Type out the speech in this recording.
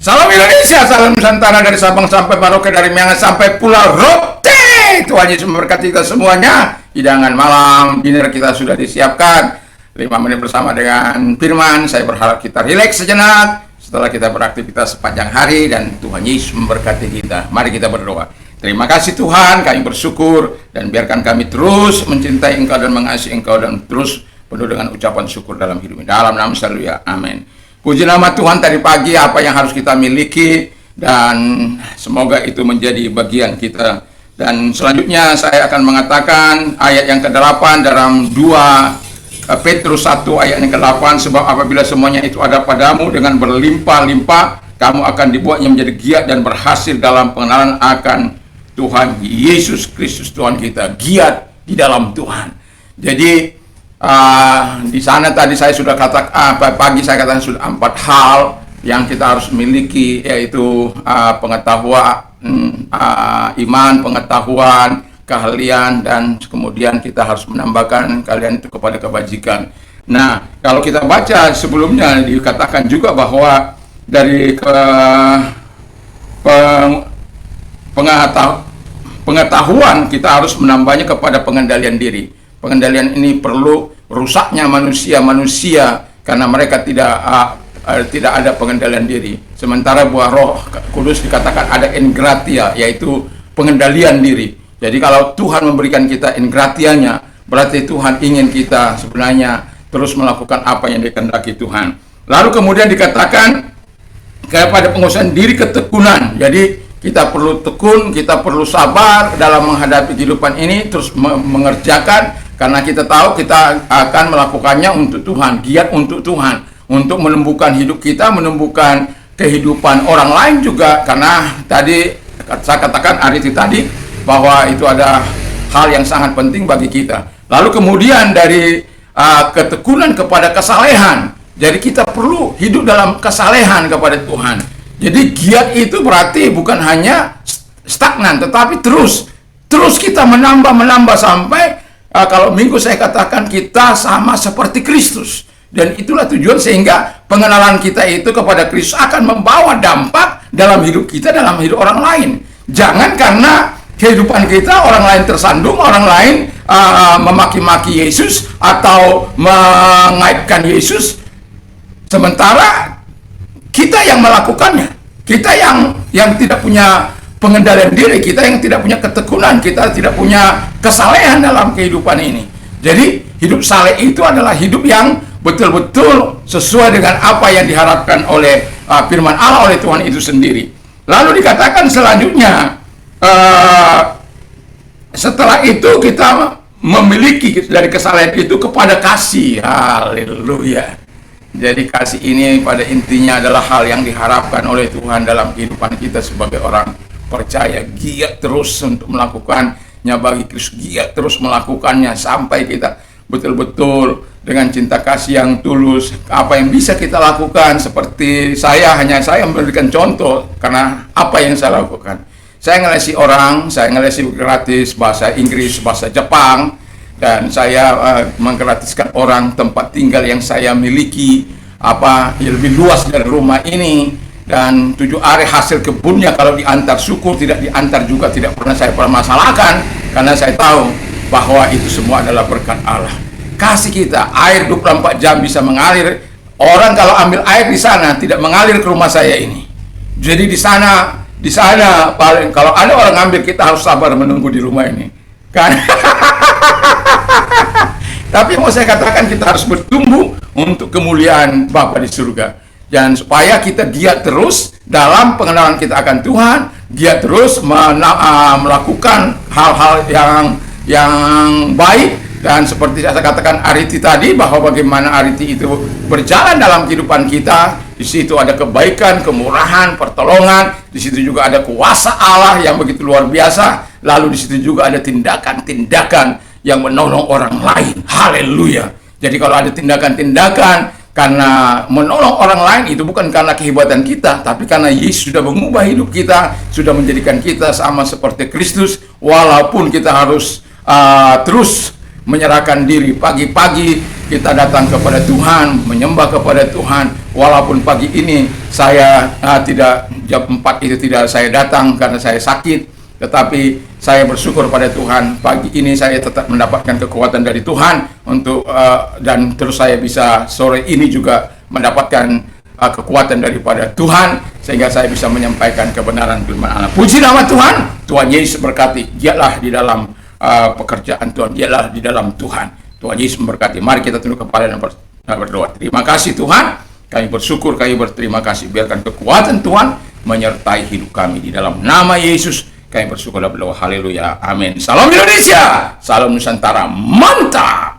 Salam Indonesia, salam Nusantara, dari Sabang sampai Merauke, dari Miangas sampai Pulau Rote. Tuhan Yesus memberkati kita semuanya. Hidangan malam dinner kita sudah disiapkan. 5 menit bersama dengan firman. Saya berharap kita rileks sejenak setelah kita beraktivitas sepanjang hari, dan Tuhan Yesus memberkati kita. Mari kita berdoa. Terima kasih Tuhan, kami bersyukur, dan biarkan kami terus mencintai Engkau dan mengasihi Engkau, dan terus penuh dengan ucapan syukur dalam hidup ini. Dalam nama Haleluya, amin. Puji nama Tuhan, tadi pagi apa yang harus kita miliki, dan semoga itu menjadi bagian kita. Dan selanjutnya saya akan mengatakan ayat yang ke-8 dalam 2 Petrus 1 ayat yang ke-8. Sebab apabila semuanya itu ada padamu dengan berlimpah-limpah, kamu akan dibuatnya menjadi giat dan berhasil dalam pengenalan akan Tuhan Yesus Kristus Tuhan kita. Giat di dalam Tuhan. Jadi di sana tadi saya sudah katakan, pagi saya katakan sudah 4 hal yang kita harus miliki, yaitu pengetahuan, iman, pengetahuan, keahlian, dan kemudian kita harus menambahkan kalian itu kepada kebajikan. Nah, kalau kita baca sebelumnya dikatakan juga bahwa dari pengetahuan kita harus menambahnya kepada pengendalian diri. Pengendalian ini perlu. Rusaknya manusia karena mereka tidak ada pengendalian diri. Sementara buah Roh Kudus dikatakan ada engratia, yaitu pengendalian diri. Jadi kalau Tuhan memberikan kita engratianya, berarti Tuhan ingin kita sebenarnya terus melakukan apa yang dikehendaki Tuhan. Lalu kemudian dikatakan kepada penguasaan diri ketekunan. Jadi kita perlu tekun, kita perlu sabar dalam menghadapi kehidupan ini, terus mengerjakan. Karena kita tahu kita akan melakukannya untuk Tuhan, giat untuk Tuhan, untuk menumbuhkan hidup kita, menumbuhkan kehidupan orang lain juga. Karena tadi saya katakan hari itu tadi bahwa itu ada hal yang sangat penting bagi kita. Lalu kemudian dari ketekunan kepada kesalehan. Jadi kita perlu hidup dalam kesalehan kepada Tuhan. Jadi giat itu berarti bukan hanya stagnan, tetapi terus kita menambah sampai kalau minggu saya katakan kita sama seperti Kristus. Dan itulah tujuan, sehingga pengenalan kita itu kepada Kristus akan membawa dampak dalam hidup kita, dalam hidup orang lain. Jangan karena kehidupan kita orang lain tersandung, orang lain memaki-maki Yesus atau mengaitkan Yesus, sementara kita yang melakukannya. Kita yang tidak punya pengendalian diri, kita yang tidak punya ketekunan, kita tidak punya kesalehan dalam kehidupan ini. Jadi hidup saleh itu adalah hidup yang betul-betul sesuai dengan apa yang diharapkan oleh firman Allah, oleh Tuhan itu sendiri. Lalu dikatakan selanjutnya, setelah itu kita memiliki dari kesalehan itu kepada kasih. Haleluya. Jadi kasih ini pada intinya adalah hal yang diharapkan oleh Tuhan dalam kehidupan kita sebagai orang percaya. Giat terus untuk melakukannya bagi Kristus, giat terus melakukannya sampai kita betul-betul dengan cinta kasih yang tulus. Apa yang bisa kita lakukan, seperti saya memberikan contoh karena apa yang saya lakukan. Saya ngelesi orang, saya ngelesi gratis bahasa Inggris, bahasa Jepang, dan saya menggratiskan orang tempat tinggal yang saya miliki yang lebih luas dari rumah ini. Dan 7 hari hasil kebunnya kalau diantar syukur, tidak diantar juga tidak pernah saya permasalahkan, karena saya tahu bahwa itu semua adalah berkat Allah. Kasih kita, air 24 jam bisa mengalir. Orang kalau ambil air di sana tidak mengalir ke rumah saya ini. Jadi di sana paling kalau ada orang ambil, kita harus sabar menunggu di rumah ini. Kan? Tapi mau saya katakan, kita harus bertumbuh untuk kemuliaan Bapa di surga. Dan supaya kita giat terus dalam pengenalan kita akan Tuhan, giat terus melakukan hal-hal yang baik. Dan seperti saya katakan Ariti tadi, bahwa bagaimana Ariti itu berjalan dalam kehidupan kita. Di situ ada kebaikan, kemurahan, pertolongan. Di situ juga ada kuasa Allah yang begitu luar biasa. Lalu di situ juga ada tindakan-tindakan yang menolong orang lain. Haleluya. Jadi kalau ada tindakan-tindakan karena menolong orang lain, itu bukan karena kehebatan kita, tapi karena Yesus sudah mengubah hidup kita, sudah menjadikan kita sama seperti Kristus. Walaupun kita harus terus menyerahkan diri. Pagi-pagi kita datang kepada Tuhan, menyembah kepada Tuhan. Walaupun pagi ini saya tidak, jam 4 itu tidak saya datang karena saya sakit, tetapi saya bersyukur pada Tuhan. Pagi ini saya tetap mendapatkan kekuatan dari Tuhan untuk dan terus saya bisa sore ini juga mendapatkan kekuatan daripada Tuhan, sehingga saya bisa menyampaikan kebenaran firman Allah. Puji nama Tuhan. Tuhan Yesus berkati. Giatlah di dalam pekerjaan Tuhan, giatlah di dalam Tuhan. Tuhan Yesus memberkati. Mari kita tunduk kepala dan berdoa. Terima kasih Tuhan. Kami bersyukur, kami berterima kasih. Biarkan kekuatan Tuhan menyertai hidup kami. Di dalam nama Yesus kami bersyukur dan berdoa. Haleluya. Amin. Salam Indonesia. Salam Nusantara. Mantap.